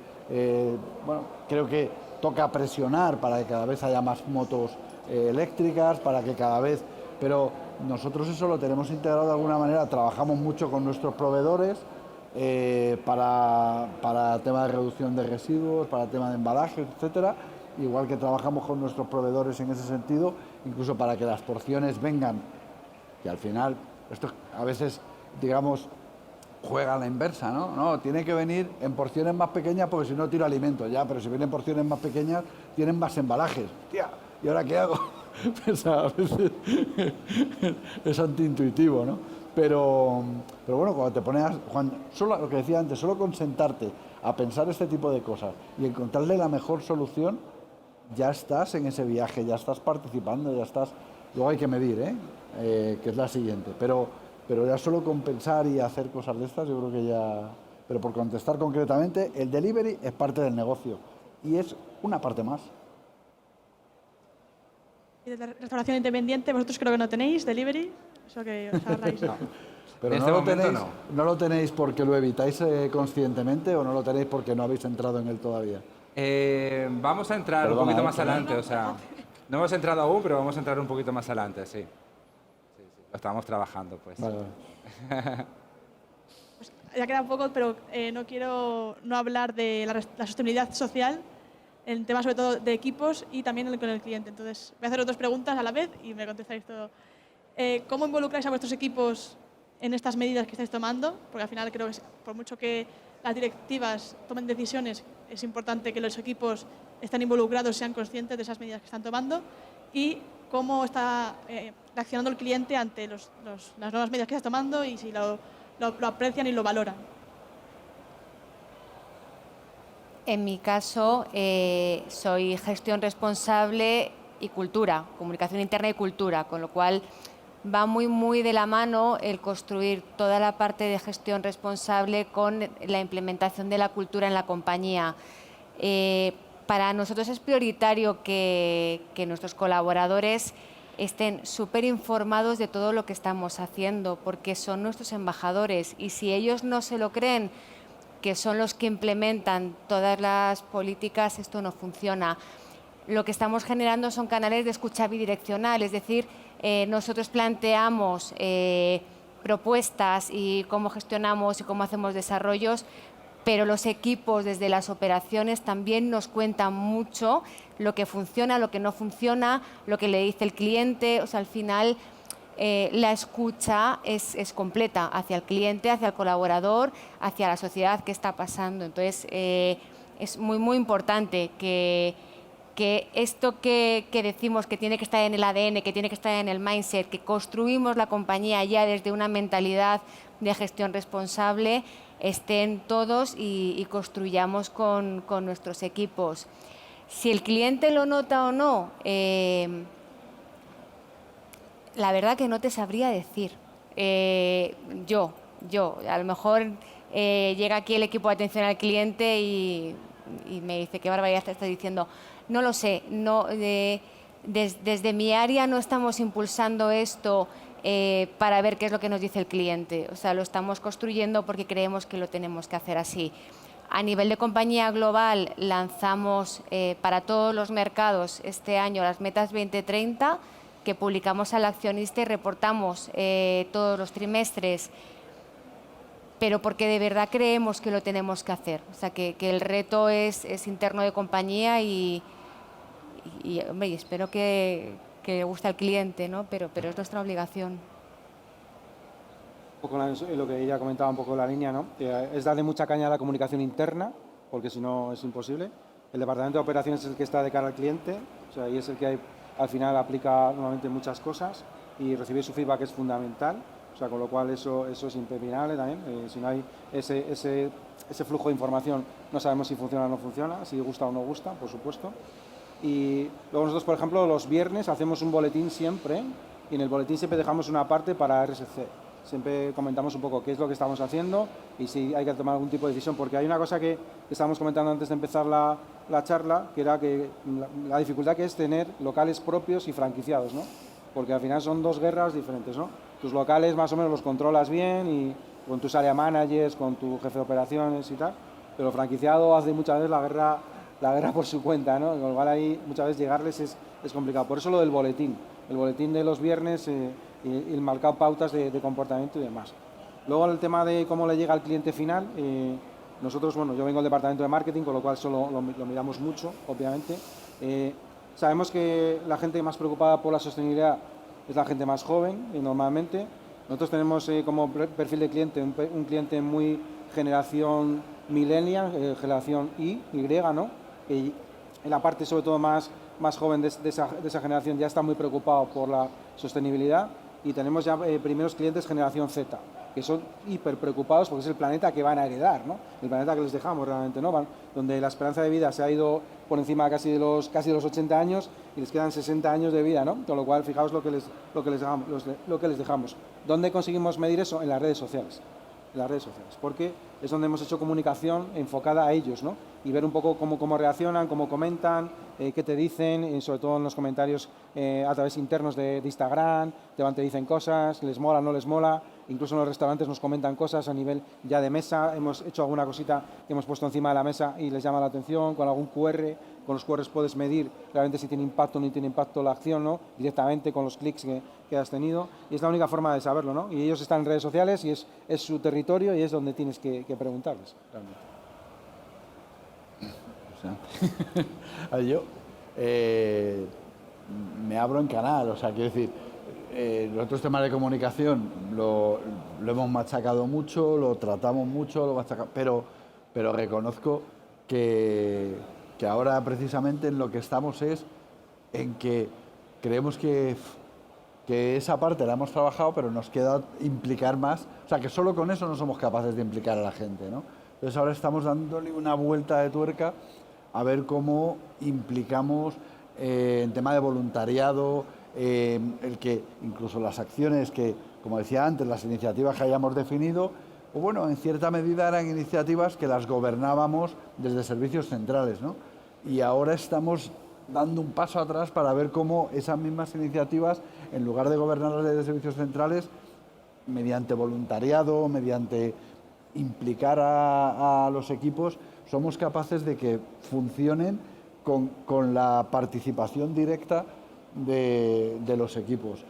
bueno, creo que toca presionar para que cada vez haya más motos eléctricas, para que cada vez... Pero nosotros eso lo tenemos integrado de alguna manera, trabajamos mucho con nuestros proveedores para tema de reducción de residuos, para tema de embalajes, etcétera, igual que trabajamos con nuestros proveedores en ese sentido, incluso para que las porciones vengan, que al final, esto a veces, digamos, juega a la inversa, ¿no? No, tiene que venir en porciones más pequeñas porque si no tiro alimento, ya, pero si vienen en porciones más pequeñas, tienen más embalajes. Tía, ¿y ahora qué hago? Pues a veces es antiintuitivo, ¿no? Pero bueno, cuando te pones, solo lo que decía antes, solo con sentarte a pensar este tipo de cosas y encontrarle la mejor solución, ya estás en ese viaje, ya estás participando, ya estás... Luego hay que medir, que es la siguiente, pero ya solo con pensar y hacer cosas de estas, yo creo que ya... Pero por contestar concretamente, el delivery es parte del negocio y es una parte más. Y de la restauración independiente, vosotros creo que no tenéis delivery, eso que os agarráis. No. Pero En no, este lo momento tenéis, no. ¿no lo tenéis porque lo evitáis conscientemente o no lo tenéis porque no habéis entrado en él todavía? Vamos a entrar Perdona, un poquito más perdona. adelante, o sea, no hemos entrado aún, pero vamos a entrar un poquito más adelante, sí. Sí, lo estamos trabajando, pues. Vale. Pues ya queda poco, pero no quiero no hablar de la sostenibilidad social, en temas sobre todo de equipos y también con el cliente. Entonces, voy a hacer otras preguntas a la vez y me contestáis todo. ¿Cómo involucráis a vuestros equipos en estas medidas que estáis tomando? Porque al final creo que por mucho que las directivas tomen decisiones, es importante que los equipos estén involucrados, sean conscientes de esas medidas que están tomando, y cómo está reaccionando el cliente ante las nuevas medidas que está tomando y si lo aprecian y lo valoran. En mi caso, soy gestión responsable y cultura, comunicación interna y cultura, con lo cual va muy de la mano el construir toda la parte de gestión responsable con la implementación de la cultura en la compañía. Para nosotros es prioritario que nuestros colaboradores estén súper informados de todo lo que estamos haciendo, porque son nuestros embajadores, y si ellos no se lo creen, que son los que implementan todas las políticas, esto no funciona. Lo que estamos generando son canales de escucha bidireccional, es decir, nosotros planteamos propuestas y cómo gestionamos y cómo hacemos desarrollos, pero los equipos desde las operaciones también nos cuentan mucho lo que funciona, lo que no funciona, lo que le dice el cliente. O sea, al final la escucha es completa hacia el cliente, hacia el colaborador, hacia la sociedad que está pasando. Entonces, es muy importante que esto que decimos que tiene que estar en el ADN, que tiene que estar en el mindset, que construimos la compañía ya desde una mentalidad de gestión responsable, estén todos y construyamos con nuestros equipos. Si el cliente lo nota o no, la verdad que no te sabría decir. Yo, a lo mejor llega aquí el equipo de atención al cliente y me dice, ¿qué barbaridad te está diciendo? No lo sé, no, desde mi área no estamos impulsando esto para ver qué es lo que nos dice el cliente. O sea, lo estamos construyendo porque creemos que lo tenemos que hacer así. A nivel de compañía global, lanzamos para todos los mercados este año las metas 2030, que publicamos al accionista y reportamos todos los trimestres, pero porque de verdad creemos que lo tenemos que hacer. O sea, que el reto es interno de compañía y hombre, espero que le guste al cliente, ¿no? Pero es nuestra obligación. Un poco lo que ella comentaba, un poco la línea, ¿no? Es darle mucha caña a la comunicación interna, porque si no es imposible. El departamento de operaciones es el que está de cara al cliente, o sea, y es el que al final aplica normalmente muchas cosas, y recibir su feedback es fundamental. O sea, con lo cual eso es impepinable también. Si no hay ese flujo de información, no sabemos si funciona o no funciona, si gusta o no gusta, por supuesto. Y luego nosotros, por ejemplo, los viernes hacemos un boletín siempre, y en el boletín siempre dejamos una parte para RSC. Siempre comentamos un poco qué es lo que estamos haciendo y si hay que tomar algún tipo de decisión, porque hay una cosa que estábamos comentando antes de empezar la charla, que era que la dificultad que es tener locales propios y franquiciados, ¿no? Porque al final son dos guerras diferentes, ¿no? Tus locales más o menos los controlas bien y con tus area managers, con tu jefe de operaciones y tal, pero franquiciado hace muchas veces la guerra por su cuenta, ¿no? Con lo cual ahí muchas veces llegarles es complicado. Por eso lo del boletín. El boletín de los viernes y el marcado pautas de comportamiento y demás. Luego el tema de cómo le llega al cliente final, nosotros, bueno, yo vengo del departamento de marketing, con lo cual solo lo miramos mucho, obviamente. Sabemos que la gente más preocupada por la sostenibilidad es la gente más joven, normalmente. Nosotros tenemos como perfil de cliente un cliente muy generación millennial, generación Y, ¿no? Y en la parte sobre todo más joven de esa generación ya está muy preocupado por la sostenibilidad, y tenemos ya primeros clientes generación Z, que son hiper preocupados porque es el planeta que van a heredar, ¿no? El planeta que les dejamos realmente, ¿no? Donde la esperanza de vida se ha ido por encima casi de los 80 años y les quedan 60 años de vida, ¿no? Con lo cual, fijaos lo que les dejamos. ¿Dónde conseguimos medir eso? En las redes sociales. En las redes sociales, porque es donde hemos hecho comunicación enfocada a ellos, ¿no? Y ver un poco cómo reaccionan, cómo comentan, qué te dicen, sobre todo en los comentarios a través internos de Instagram, te dicen cosas, les mola, no les mola, incluso en los restaurantes nos comentan cosas a nivel ya de mesa, hemos hecho alguna cosita que hemos puesto encima de la mesa y les llama la atención, con algún QR, con los QRs puedes medir realmente si tiene impacto o no tiene impacto la acción, ¿no? Directamente con los clics que has tenido, y es la única forma de saberlo, ¿no? Y ellos están en redes sociales y es su territorio y es donde tienes que preguntarles, realmente. O sea, yo me abro en canal, o sea, quiero decir, los otros temas de comunicación lo hemos machacado mucho, lo tratamos mucho, pero reconozco que ahora precisamente en lo que estamos es en que creemos que esa parte la hemos trabajado, pero nos queda implicar más, o sea, que solo con eso no somos capaces de implicar a la gente, ¿no? Entonces ahora estamos dándole una vuelta de tuerca a ver cómo implicamos en tema de voluntariado, el que incluso las acciones que, como decía antes, las iniciativas que hayamos definido, o bueno, en cierta medida eran iniciativas que las gobernábamos desde servicios centrales, ¿no? Y ahora estamos dando un paso atrás para ver cómo esas mismas iniciativas, en lugar de gobernarlas desde servicios centrales, mediante voluntariado, mediante implicar a los equipos, somos capaces de que funcionen con la participación directa de los equipos.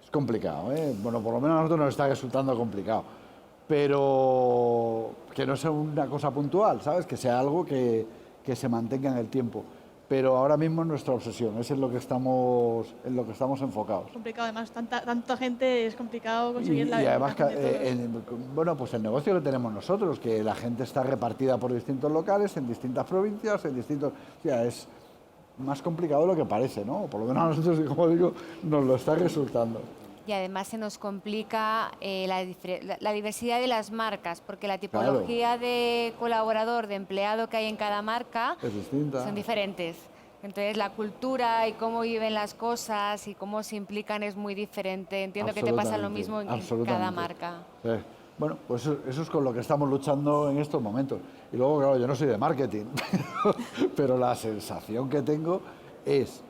Es complicado, ¿eh? Bueno, por lo menos a nosotros nos está resultando complicado, pero que no sea una cosa puntual, ¿sabes? Que sea algo que se mantenga en el tiempo. Pero ahora mismo es nuestra obsesión, es en lo que estamos enfocados. Es complicado, además, tanta gente, es complicado conseguir la... Y además, bueno, pues el negocio que tenemos nosotros, que la gente está repartida por distintos locales, en distintas provincias, en distintos... O sea, es más complicado de lo que parece, ¿no? Por lo menos a nosotros, como digo, nos lo está resultando. Y además se nos complica la diversidad de las marcas, porque la tipología de colaborador, de empleado que hay en cada marca es distinta. Son diferentes. Entonces la cultura y cómo viven las cosas y cómo se implican es muy diferente. Entiendo que te pasa lo mismo en cada marca. Sí. Bueno, pues eso es con lo que estamos luchando en estos momentos. Y luego, claro, yo no soy de marketing, pero la sensación que tengo es...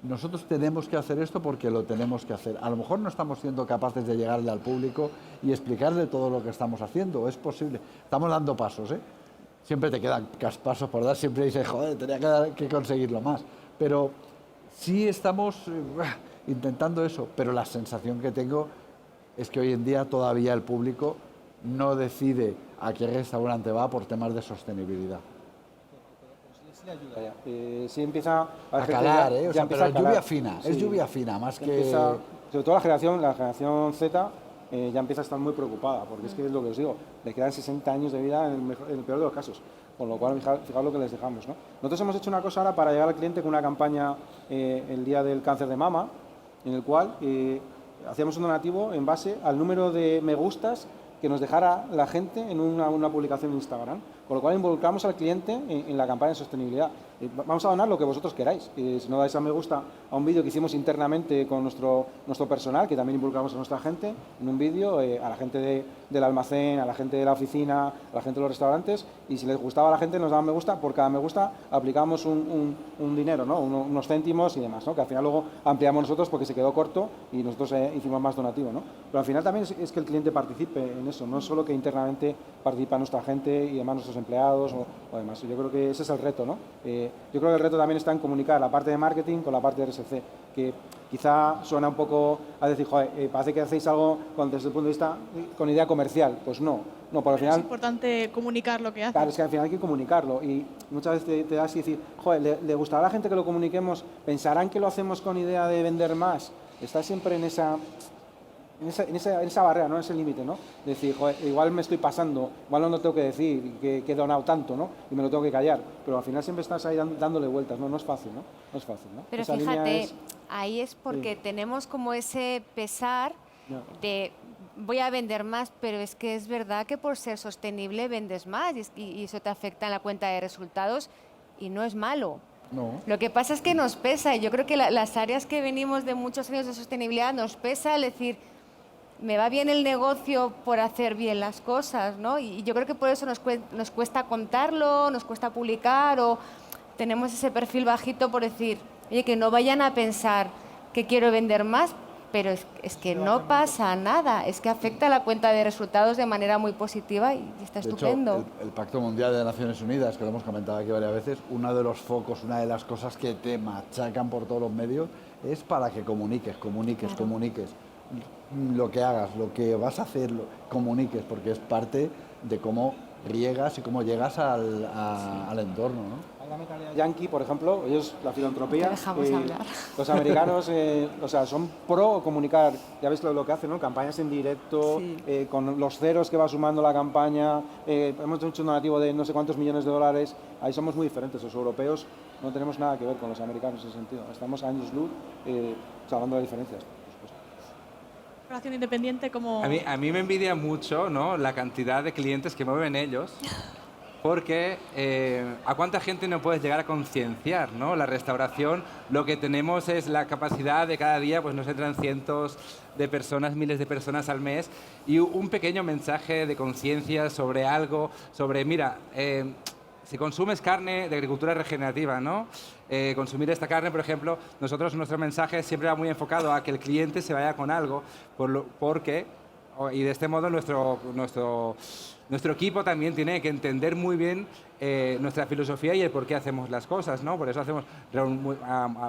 nosotros tenemos que hacer esto porque lo tenemos que hacer. A lo mejor no estamos siendo capaces de llegarle al público y explicarle todo lo que estamos haciendo, es posible. Estamos dando pasos, ¿eh? Siempre te quedan pasos por dar, siempre dices, joder, tenía que conseguirlo más. Pero sí estamos intentando eso, pero la sensación que tengo es que hoy en día todavía el público no decide a qué restaurante va por temas de sostenibilidad. Sí empieza A calar, ya o sea, empieza pero a calar. lluvia fina, Sí. es lluvia fina, más que... Empieza, sobre todo la generación Z ya empieza a estar muy preocupada, porque es que es lo que os digo, le quedan 60 años de vida en el peor de los casos, con lo cual fijaos lo que les dejamos, ¿no? Nosotros hemos hecho una cosa ahora para llegar al cliente con una campaña el día del cáncer de mama, en el cual hacíamos un donativo en base al número de me gustas que nos dejara la gente en una publicación en Instagram, con lo cual involucramos al cliente en la campaña de sostenibilidad. Vamos a donar lo que vosotros queráis. Si no dais a me gusta a un vídeo que hicimos internamente con nuestro personal, que también involucramos a nuestra gente, en un vídeo, a la gente del almacén, a la gente de la oficina, a la gente de los restaurantes, y si les gustaba a la gente nos daban me gusta, por cada me gusta aplicamos un dinero, ¿no? unos céntimos y demás, ¿no? Que al final luego ampliamos nosotros porque se quedó corto y nosotros hicimos más donativo, ¿no? Pero al final también es que el cliente participe en eso, no es solo que internamente participa nuestra gente y demás nuestros empleados o demás. Yo creo que ese es el reto, ¿no? Yo creo que el reto también está en comunicar la parte de marketing con la parte de RSC, que quizá suena un poco a decir, joder, parece que hacéis algo desde el punto de vista con idea comercial. Pues no, por al final... Es importante comunicar lo que haces. Claro, es que al final hay que comunicarlo y muchas veces te das y decir, joder, ¿le gustará a la gente que lo comuniquemos? ¿Pensarán que lo hacemos con idea de vender más? Está siempre en esa barrera, ¿no? En ese límite, ¿no? Decir, joder, igual me estoy pasando, igual no lo tengo que decir, que he donado tanto, ¿no? Y me lo tengo que callar. Pero al final siempre estás ahí dándole vueltas, ¿no? No es fácil, ¿no? No es fácil, ¿no? Pero Esa línea fíjate, es... ahí es porque tenemos como ese pesar Ya. de voy a vender más, pero es que es verdad que por ser sostenible vendes más y eso te afecta en la cuenta de resultados y no es malo. No. Lo que pasa es que nos pesa y yo creo que las áreas que venimos de muchos años de sostenibilidad nos pesa el decir, me va bien el negocio por hacer bien las cosas, ¿no? Y yo creo que por eso nos cuesta contarlo, nos cuesta publicar o tenemos ese perfil bajito por decir, oye, que no vayan a pensar que quiero vender más, pero es que no pasa nada, es que afecta a la cuenta de resultados de manera muy positiva y está De estupendo. hecho, el Pacto Mundial de Naciones Unidas, que lo hemos comentado aquí varias veces, uno de los focos, una de las cosas que te machacan por todos los medios es para que comuniques. Lo que hagas, lo que vas a hacer, comuniques, porque es parte de cómo riegas y cómo llegas al entorno, ¿no? Hay la mentalidad yankee, por ejemplo, ellos, la filantropía, Te dejamos hablar. los americanos, o sea, son pro comunicar, ya ves lo que hacen, ¿no? Campañas en directo, Sí. con los ceros que va sumando la campaña, hemos hecho un donativo de no sé cuántos millones de dólares, ahí somos muy diferentes, los europeos no tenemos nada que ver con los americanos en ese sentido, estamos a años luz, hablando de diferencias. Relación independiente como... A mí me envidia mucho, ¿no?, la cantidad de clientes que mueven ellos, porque ¿a cuánta gente no puedes llegar a concienciar, ¿no? La restauración, lo que tenemos es la capacidad de cada día, pues nos entran cientos de personas, miles de personas al mes, y un pequeño mensaje de conciencia sobre algo, sobre, mira, si consumes carne de agricultura regenerativa, ¿no? Consumir esta carne, por ejemplo, nuestro mensaje siempre va muy enfocado a que el cliente se vaya con algo, porque, y de este modo nuestro equipo también tiene que entender muy bien nuestra filosofía y el por qué hacemos las cosas, ¿no? Por eso hacemos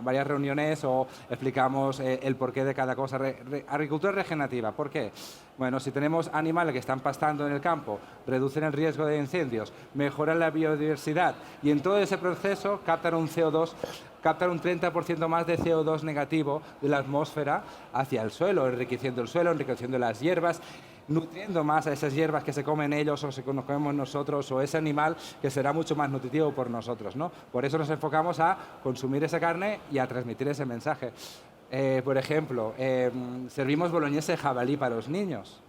varias reuniones o explicamos el porqué de cada cosa. Agricultura regenerativa, ¿por qué? Bueno, si tenemos animales que están pastando en el campo, reducen el riesgo de incendios, mejoran la biodiversidad y en todo ese proceso captan un 30% más de CO2 negativo de la atmósfera hacia el suelo, enriqueciendo el suelo, enriqueciendo las hierbas, nutriendo más a esas hierbas que se comen ellos o se nos comemos nosotros o ese animal que será mucho más nutritivo por nosotros, ¿no? Por eso nos enfocamos a consumir esa carne y a transmitir ese mensaje. Por ejemplo, servimos boloñesa de jabalí para los niños.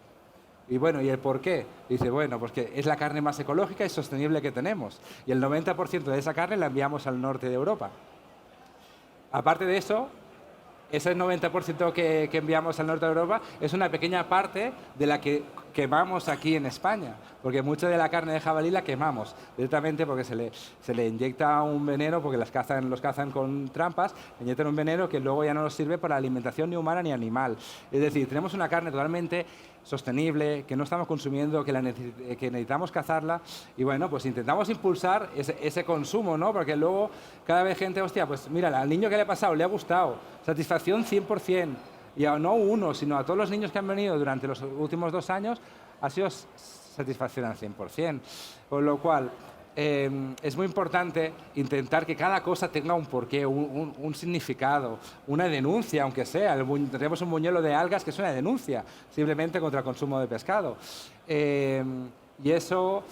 Y bueno, ¿y el por qué? Dice, bueno, porque es la carne más ecológica y sostenible que tenemos. Y el 90% de esa carne la enviamos al norte de Europa. Aparte de eso, ese 90% que enviamos al norte de Europa es una pequeña parte de la que quemamos aquí en España, porque mucha de la carne de jabalí la quemamos directamente porque se le inyecta un veneno, porque los cazan con trampas, le inyectan un veneno que luego ya no nos sirve para alimentación ni humana ni animal. Es decir, tenemos una carne totalmente sostenible, que no estamos consumiendo, que necesitamos cazarla, y bueno, pues intentamos impulsar ese consumo, ¿no? Porque luego cada vez gente, hostia, pues mira, al niño que le ha pasado, le ha gustado, satisfacción 100%, y a no uno, sino a todos los niños que han venido durante los últimos 2 años, ha sido satisfacción al 100%. Con lo cual, es muy importante intentar que cada cosa tenga un porqué, un significado, una denuncia, aunque sea. Tenemos un buñuelo de algas que es una denuncia, simplemente contra el consumo de pescado. Y eso,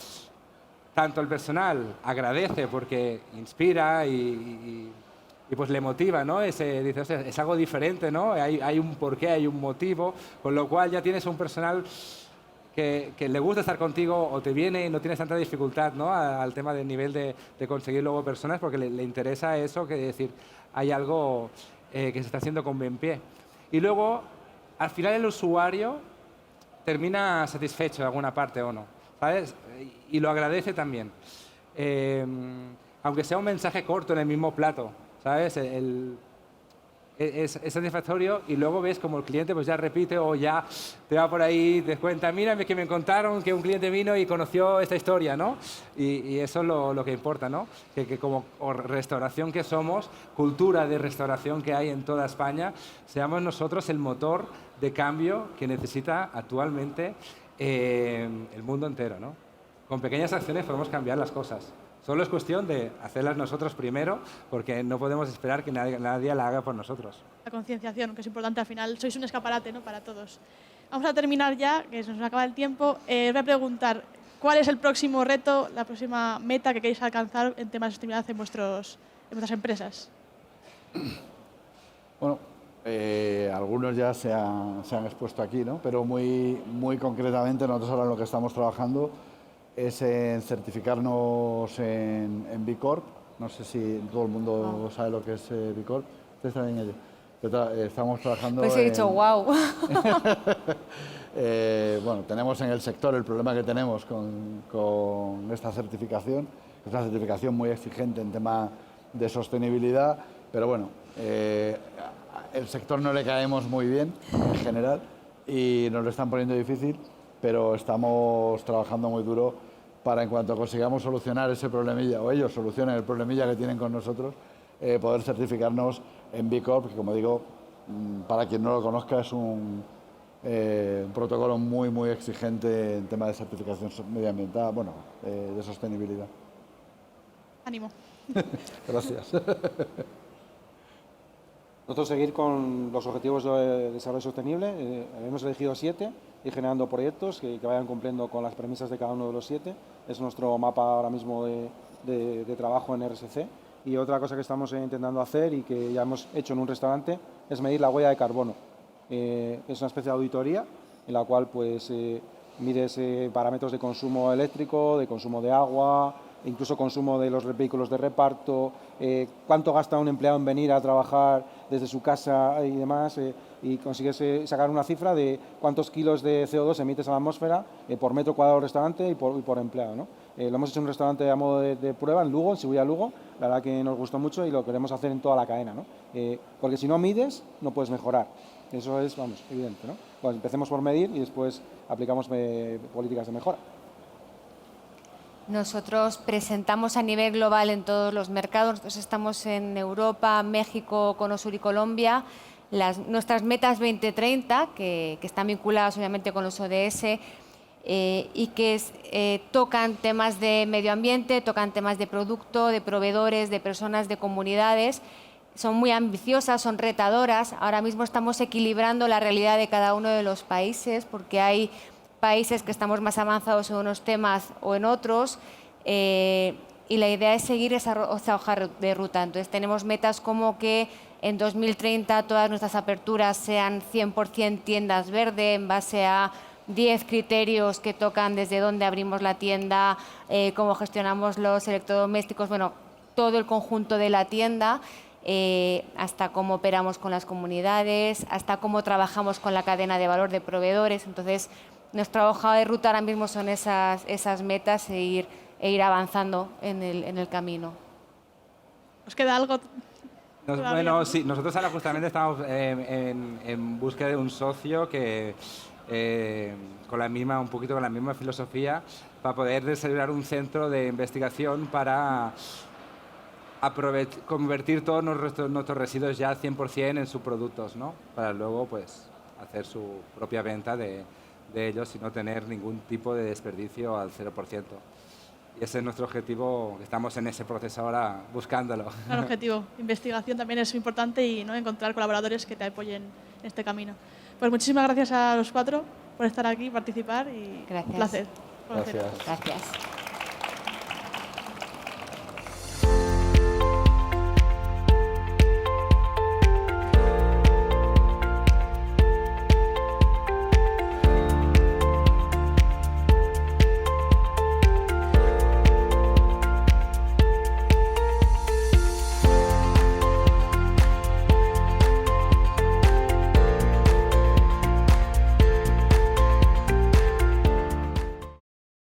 tanto el personal agradece porque inspira y pues le motiva, ¿no? Dice, "Hostia, es algo diferente, ¿no? Hay un porqué, hay un motivo", con lo cual ya tienes un personal que le gusta estar contigo o te viene y no tienes tanta dificultad, ¿no? Al tema del nivel de conseguir luego personas porque le interesa eso, que decir, hay algo que se está haciendo con buen pie. Y luego, al final el usuario termina satisfecho de alguna parte o no, ¿sabes? Y lo agradece también. Aunque sea un mensaje corto en el mismo plato, ¿sabes? Es satisfactorio y luego ves como el cliente pues ya repite o ya te va por ahí, te cuenta, mira, que me contaron que un cliente vino y conoció esta historia, ¿no? Y eso es lo que importa, ¿no? Que como restauración que somos, cultura de restauración que hay en toda España, seamos nosotros el motor de cambio que necesita actualmente el mundo entero, ¿no? Con pequeñas acciones podemos cambiar las cosas. Solo es cuestión de hacerlas nosotros primero, porque no podemos esperar que nadie la haga por nosotros. La concienciación, que es importante al final. Sois un escaparate, ¿no?, para todos. Vamos a terminar ya, que se nos acaba el tiempo. Os voy a preguntar, ¿cuál es el próximo reto, la próxima meta que queréis alcanzar en temas de sostenibilidad en vuestras empresas? Bueno, algunos ya se han expuesto aquí, ¿no? Pero muy concretamente nosotros ahora en lo que estamos trabajando es en certificarnos en B Corp. No sé si todo el mundo sabe lo que es B Corp. Ustedes saben ello. Estamos trabajando. Pues he dicho, wow. Bueno, tenemos en el sector el problema que tenemos con esta certificación. Es una certificación muy exigente en tema de sostenibilidad, pero bueno, el sector no le caemos muy bien en general y nos lo están poniendo difícil, pero estamos trabajando muy duro para, en cuanto consigamos solucionar ese problemilla, o ellos solucionen el problemilla que tienen con nosotros, poder certificarnos en B Corp, que como digo, para quien no lo conozca, es un protocolo muy exigente en tema de certificación medioambiental, bueno, de sostenibilidad. Ánimo. Gracias. Nosotros seguir con los objetivos de desarrollo sostenible, hemos elegido 7 y generando proyectos que vayan cumpliendo con las premisas de cada uno de los 7. Es nuestro mapa ahora mismo de trabajo en RSC. Y otra cosa que estamos intentando hacer y que ya hemos hecho en un restaurante es medir la huella de carbono. Es una especie de auditoría en la cual pues, mides parámetros de consumo eléctrico, de consumo de agua, incluso consumo de los vehículos de reparto, cuánto gasta un empleado en venir a trabajar desde su casa y demás, y consigues sacar una cifra de cuántos kilos de CO2 emites a la atmósfera por metro cuadrado del restaurante y por empleado, ¿no? Lo hemos hecho en un restaurante a modo de prueba en Lugo, en Shibuya Lugo, la verdad que nos gustó mucho y lo queremos hacer en toda la cadena, ¿no? Porque si no mides, no puedes mejorar. Eso es, vamos, evidente, ¿no? Pues empecemos por medir y después aplicamos políticas de mejora. Nosotros presentamos a nivel global en todos los mercados. Nosotros estamos en Europa, México, Cono Sur y Colombia. Nuestras metas 2030, que están vinculadas obviamente con los ODS y que tocan temas de medio ambiente, tocan temas de producto, de proveedores, de personas, de comunidades. Son muy ambiciosas, son retadoras. Ahora mismo estamos equilibrando la realidad de cada uno de los países porque hay países que estamos más avanzados en unos temas o en otros, y la idea es seguir esa hoja de ruta. Entonces tenemos metas como que en 2030 todas nuestras aperturas sean 100% tiendas verde en base a 10 criterios que tocan desde dónde abrimos la tienda, cómo gestionamos los electrodomésticos, bueno, todo el conjunto de la tienda. hasta cómo operamos con las comunidades, hasta cómo trabajamos con la cadena de valor de proveedores. Entonces, nuestra hoja de ruta ahora mismo son esas metas e ir avanzando en el camino. ¿Os queda algo? Bueno, sí, nosotros ahora justamente estamos en búsqueda de un socio que un poquito con la misma filosofía, para poder desarrollar un centro de investigación para convertir todos nuestros residuos ya al 100% en subproductos, ¿no? Para luego pues hacer su propia venta de ellos y no tener ningún tipo de desperdicio al 0%. Y ese es nuestro objetivo, estamos en ese proceso ahora buscándolo. El objetivo, investigación también es importante y ¿no? encontrar colaboradores que te apoyen en este camino. Pues muchísimas gracias a los 4 por estar aquí, participar y Gracias. un placer. Gracias. Gracias.